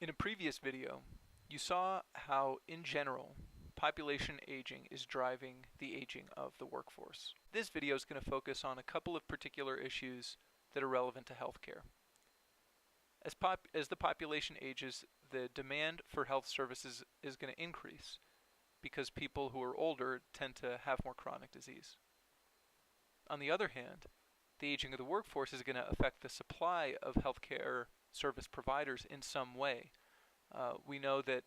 In a previous video, you saw how, in general, population aging is driving the aging of the workforce. This video is going to focus on a couple of particular issues that are relevant to healthcare. As the population ages, the demand for health services is going to increase because people who are older tend to have more chronic disease. On the other hand, the aging of the workforce is going to affect the supply of healthcare service providers in some way. We know that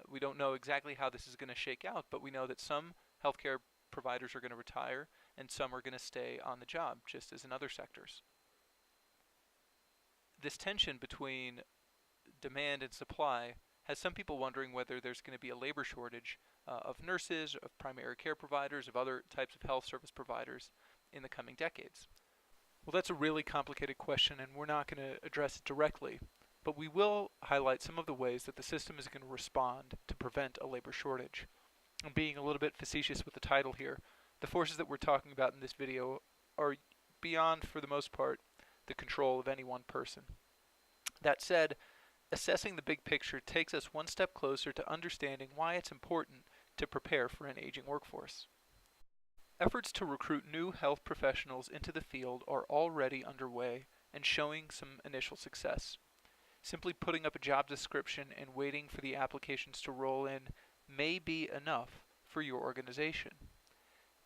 we don't know exactly how this is going to shake out, but we know that some healthcare providers are going to retire and some are going to stay on the job, just as in other sectors. This tension between demand and supply has some people wondering whether there's going to be a labor shortage of nurses, of primary care providers, of other types of health service providers in the coming decades. Well, that's a really complicated question, and we're not going to address it directly, but we will highlight some of the ways that the system is going to respond to prevent a labor shortage. I'm being a little bit facetious with the title here. The forces that we're talking about in this video are beyond, for the most part, the control of any one person. That said, assessing the big picture takes us one step closer to understanding why it's important to prepare for an aging workforce. Efforts to recruit new health professionals into the field are already underway and showing some initial success. Simply putting up a job description and waiting for the applications to roll in may be enough for your organization.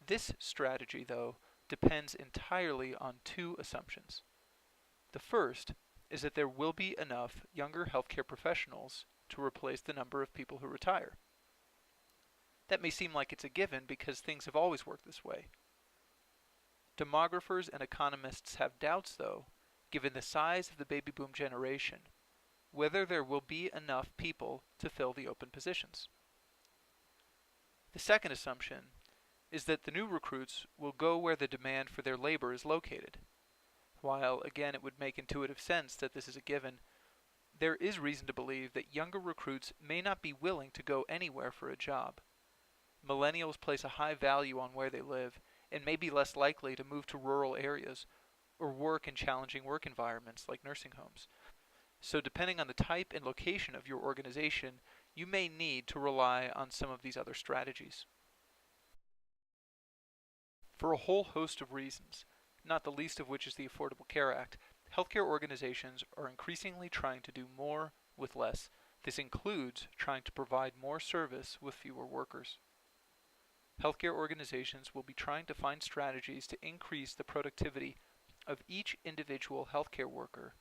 This strategy, though, depends entirely on two assumptions. The first is that there will be enough younger healthcare professionals to replace the number of people who retire. That may seem like it's a given because things have always worked this way. Demographers and economists have doubts, though, given the size of the baby boom generation, whether there will be enough people to fill the open positions. The second assumption is that the new recruits will go where the demand for their labor is located. While, again, it would make intuitive sense that this is a given, there is reason to believe that younger recruits may not be willing to go anywhere for a job. Millennials place a high value on where they live and may be less likely to move to rural areas or work in challenging work environments like nursing homes. So depending on the type and location of your organization, you may need to rely on some of these other strategies. For a whole host of reasons, not the least of which is the Affordable Care Act, healthcare organizations are increasingly trying to do more with less. This includes trying to provide more service with fewer workers. Healthcare organizations will be trying to find strategies to increase the productivity of each individual healthcare worker,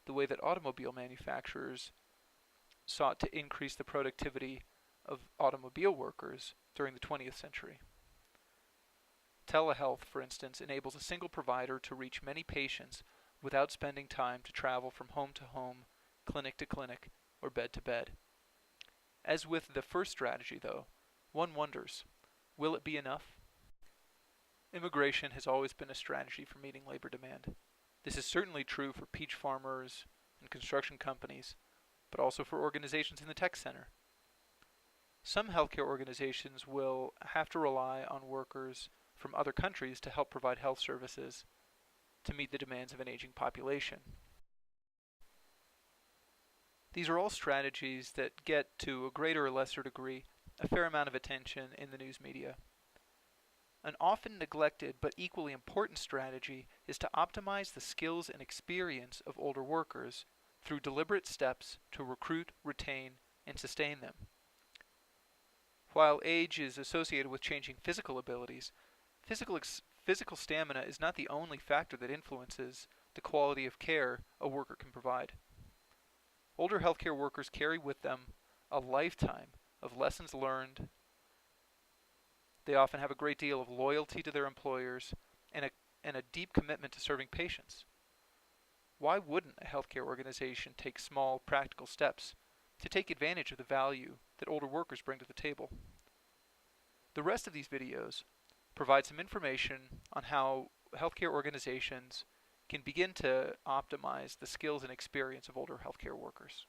the way that automobile manufacturers sought to increase the productivity of automobile workers during the 20th century. Telehealth, for instance, enables a single provider to reach many patients without spending time to travel from home to home, clinic to clinic, or bed to bed. As with the first strategy, though, one wonders, will it be enough? Immigration has always been a strategy for meeting labor demand. This is certainly true for peach farmers and construction companies, but also for organizations in the tech center. Some healthcare organizations will have to rely on workers from other countries to help provide health services to meet the demands of an aging population. These are all strategies that get, to a greater or lesser degree, a fair amount of attention in the news media. An often neglected but equally important strategy is to optimize the skills and experience of older workers through deliberate steps to recruit, retain, and sustain them. While age is associated with changing physical abilities, physical stamina is not the only factor that influences the quality of care a worker can provide. Older healthcare workers carry with them a lifetime of lessons learned. They often have a great deal of loyalty to their employers and a deep commitment to serving patients. Why wouldn't a healthcare organization take small, practical steps to take advantage of the value that older workers bring to the table? The rest of these videos provide some information on how healthcare organizations can begin to optimize the skills and experience of older healthcare workers.